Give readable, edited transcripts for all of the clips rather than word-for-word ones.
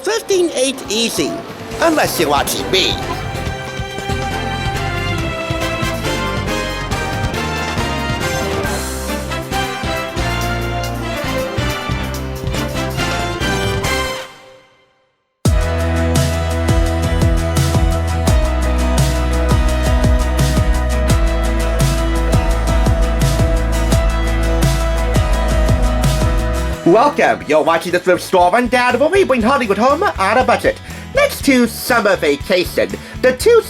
Thrifting ain't easy, unless you're watching me. Welcome! You're watching the Thrift Store Rundown, where we bring Hollywood home on a budget. Next to summer vacation, the 2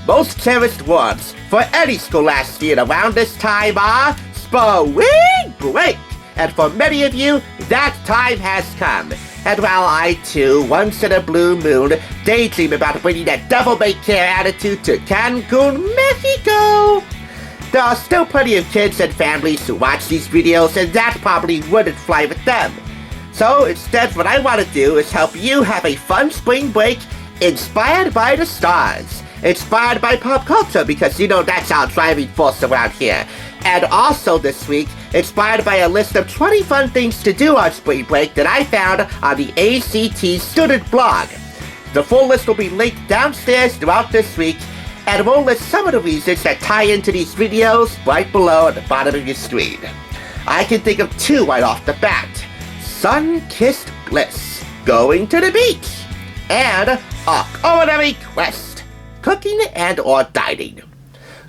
most cherished words for any scholastic around this time are spring break. And for many of you, that time has come. And while I too, once in a blue moon, daydream about bringing that devil-may-care attitude to Cancun, Mexico, there are still plenty of kids and families who watch these videos, and that probably wouldn't fly with them. So instead, what I want to do is help you have a fun spring break inspired by the stars. Inspired by pop culture, because you know that's our driving force around here. And also this week, inspired by a list of 20 fun things to do on spring break that I found on the ACT student blog. The full list will be linked downstairs throughout this week, and we'll list some of the reasons that tie into these videos right below at the bottom of your screen. I can think of two right off the bat. Sun-kissed bliss, going to the beach, and a culinary quest, cooking and or dining.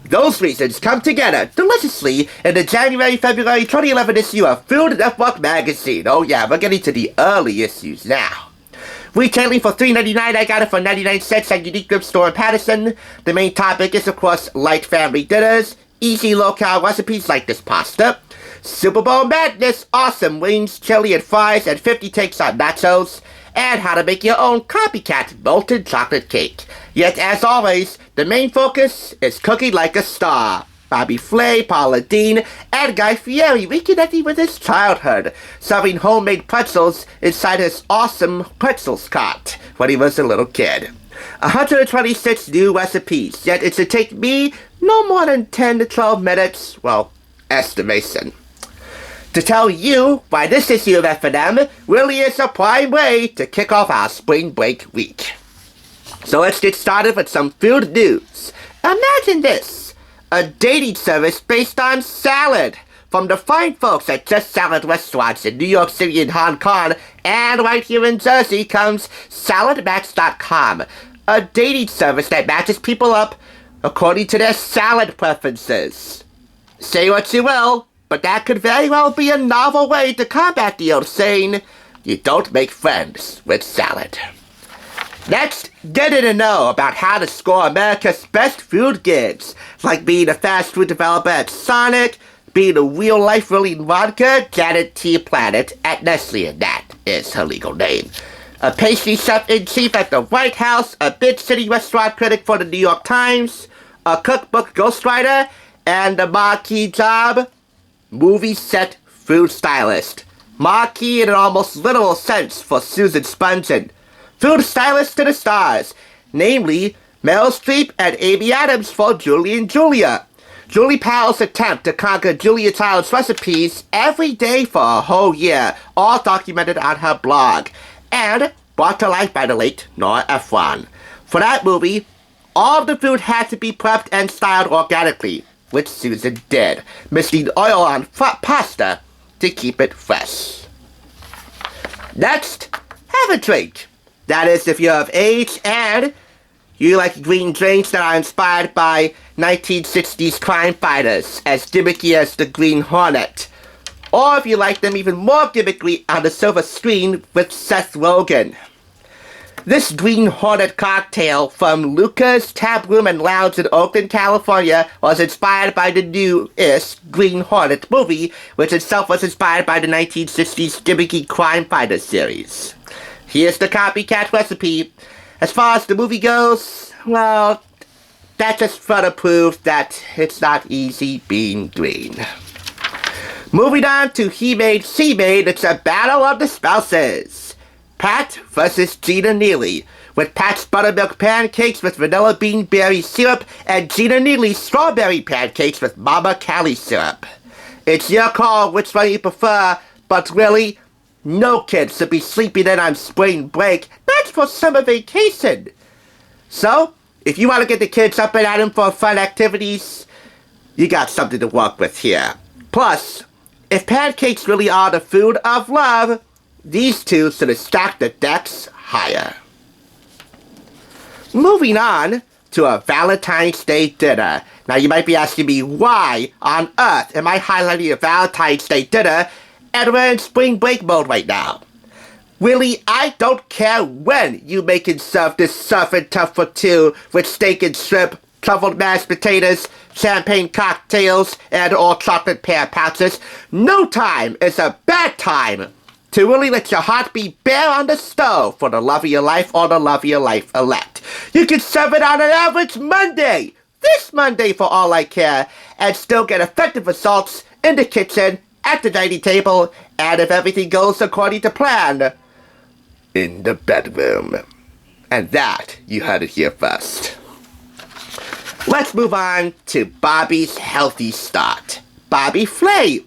Those reasons come together deliciously in the January-February 2011 issue of Food Network magazine. Oh yeah, we're getting to the early issues now. Retailing for $3.99, I got it for 99 cents at Unique Thrift Store in Patterson. The main topic is, of course, light family dinners, easy low-cal recipes like this pasta, Super Bowl madness, awesome wings, chili and fries, and 50 takes on nachos, and how to make your own copycat molten chocolate cake. Yet, as always, the main focus is cooking like a star. Bobby Flay, Paula Deen, and Guy Fieri reconnecting with his childhood, serving homemade pretzels inside his awesome pretzels cart when he was a little kid. 126 new recipes, yet it should take me no more than 10 to 12 minutes, well, estimation, to tell you why this issue of F&M really is a prime way to kick off our spring break week. So let's get started with some food news. Imagine this. A dating service based on salad from the fine folks at Just Salad restaurants in New York City and Hong Kong, and right here in Jersey comes SaladMatch.com, a dating service that matches people up according to their salad preferences. Say what you will, but that could very well be a novel way to combat the old saying, you don't make friends with salad. Next, getting to know about how to score America's best food gigs, like being a fast food developer at Sonic, being a real-life rolling vodka, Janet T. Planet at Nestle, and that is her legal name. A pastry chef-in-chief at the White House, a big-city restaurant critic for the New York Times, a cookbook ghostwriter, and a marquee job, movie set food stylist. Marquee in an almost literal sense for Susan Spungen. Food stylist to the stars, namely Meryl Streep and Amy Adams for Julie and Julia. Julie Powell's attempt to conquer Julia Child's recipes every day for a whole year, all documented on her blog, and brought to life by the late Nora Ephron. For that movie, all of the food had to be prepped and styled organically, which Susan did, mixing oil on pasta to keep it fresh. Next, have a drink. That is, if you're of age and you like green drinks that are inspired by 1960s crime fighters, as gimmicky as the Green Hornet. Or if you like them even more gimmicky on the silver screen with Seth Rogen. This Green Hornet cocktail from Luca's Tap Room and Lounge in Oakland, California was inspired by the newest Green Hornet movie, which itself was inspired by the 1960s gimmicky crime fighter series. Here's the copycat recipe. As far as the movie goes, well, that just further proves that it's not easy being green. Moving on to He Made, She Made, it's a battle of the spouses. Pat versus Gina Neely, with Pat's buttermilk pancakes with vanilla bean berry syrup and Gina Neely's strawberry pancakes with Mama Cali syrup. It's your call which one you prefer, but really, No kids should be sleeping in on spring break. That's for summer vacation. So, if you want to get the kids up and at 'em for fun activities, you got something to work with here. Plus, if pancakes really are the food of love, these two should have stacked the decks higher. Moving on to a Valentine's Day dinner. Now you might be asking me, why on earth am I highlighting a Valentine's Day dinner and we're in spring break mode right now? Really, I don't care when you make and serve this surf and tough for two with steak and shrimp, truffled mashed potatoes, champagne cocktails, and all chocolate pear pouches. No time is a bad time to really let your heart be bare on the stove for the love of your life or the love of your life elect. You can serve it on an average Monday, this Monday for all I care, and still get effective results in the kitchen, at the dining table, and if everything goes according to plan, in the bedroom. And that, you heard it here first. Let's move on to Bobby's healthy start. Bobby Flay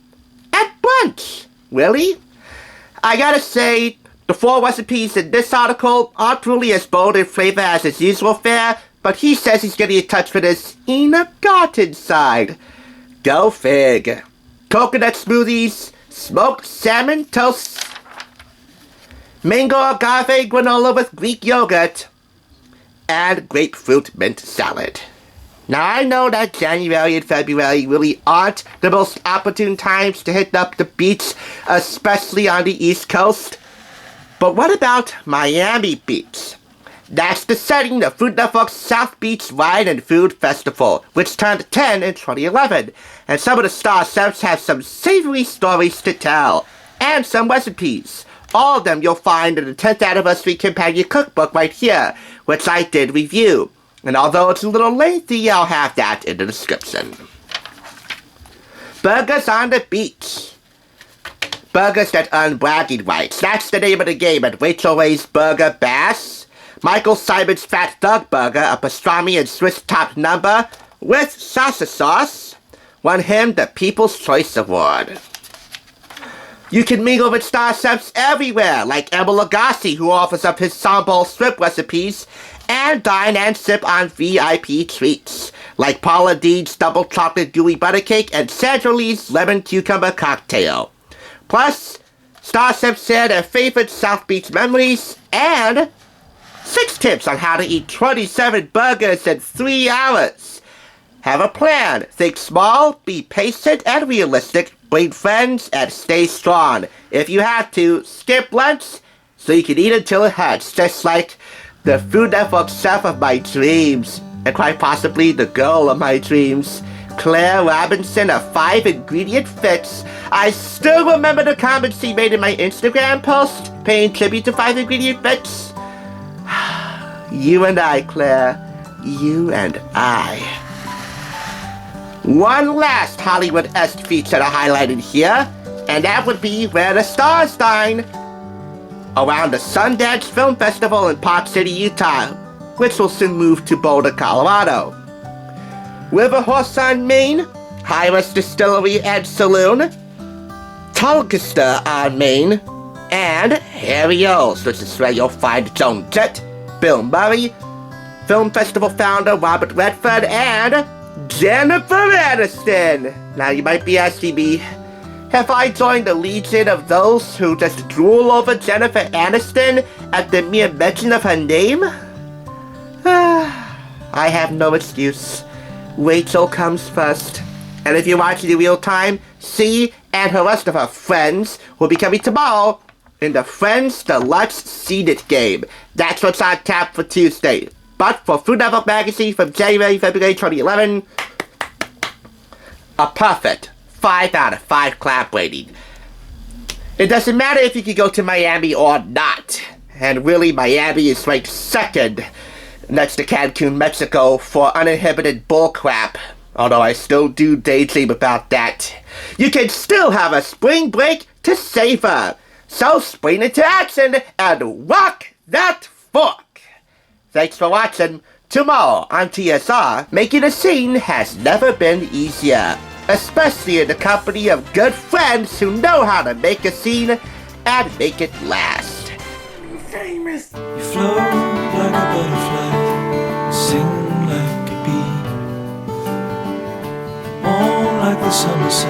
at brunch. Really? I gotta say, the 4 recipes in this article aren't really as bold in flavor as his usual fare, but he says he's getting in touch with his inner garden side. Go fig. Coconut smoothies, smoked salmon toast, mango agave granola with Greek yogurt, and grapefruit mint salad. Now I know that January and February really aren't the most opportune times to hit up the beach, especially on the East Coast. But what about Miami Beach? That's the setting of Food Network's South Beach Wine and Food Festival, which turned 10 in 2011. And some of the star chefs have some savory stories to tell, and some recipes. All of them you'll find in the 10th Anniversary Companion Cookbook right here, which I did review. And although it's a little lengthy, I'll have that in the description. Burgers on the Beach. Burgers that earn bragging rights. That's the name of the game at Rachael Ray's Burger Bash. Michael Simon's Fat Dog Burger, a pastrami and Swiss top number with salsa sauce, won him the People's Choice Award. You can mingle with star chefs everywhere, like Emil Lagasse, who offers up his sambal shrimp recipes, and dine and sip on VIP treats, like Paula Dean's double chocolate gooey butter cake and Sandra Lee's lemon cucumber cocktail. Plus, star chefs share their favorite South Beach memories and 6 tips on how to eat 27 burgers in 3 hours. Have a plan. Think small, be patient and realistic, bring friends, and stay strong. If you have to, skip lunch so you can eat until it hurts, just like the Food Network chef of my dreams, and quite possibly the girl of my dreams, Claire Robinson of 5-ingredient fix. I still remember the comments she made in my Instagram post, paying tribute to 5-ingredient fix. You and I, Claire. You and I. One last Hollywood-esque feature to highlight in here, and that would be Where the Stars Dine, around the Sundance Film Festival in Park City, Utah, which will soon move to Boulder, Colorado. River Horse on Main, Hi-Rest Distillery and Saloon, Tulkester on Main, and Harry O's, which is where you'll find Joan Jett, Bill Murray, film festival founder Robert Redford, and Jennifer Aniston. Now you might be asking me, have I joined the legion of those who just drool over Jennifer Aniston at the mere mention of her name? I have no excuse. Rachel comes first. And if you're watching in real time, she and her rest of her friends will be coming tomorrow in the Friends Deluxe Seeded game. That's what's on tap for Tuesday. But for Food Network magazine from January, February 2011, a perfect 5 out of 5 clap rating. It doesn't matter if you can go to Miami or not. And really, Miami is ranked second next to Cancun, Mexico for uninhibited bullcrap. Although I still do daydream about that. You can still have a spring break to savor. So spring into action and rock that fork. Thanks for watching. Tomorrow on TSR, making a scene has never been easier. Especially in the company of good friends who know how to make a scene and make it last. Famous. You float like a butterfly, sing like a bee, warm like the summer sun,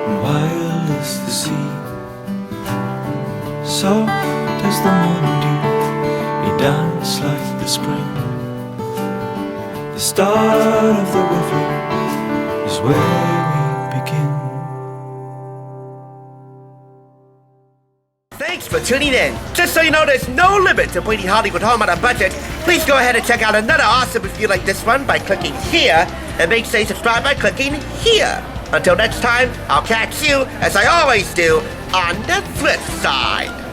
and wild as the sea. Soft as the morning dew, you dance like the spring. The start of the river is where we begin. Thanks for tuning in. Just so you know, there's no limit to bringing Hollywood home on a budget. Please go ahead and check out another awesome review like this one by clicking here, and make sure you subscribe by clicking here. Until next time, I'll catch you, as I always do, on the flip side.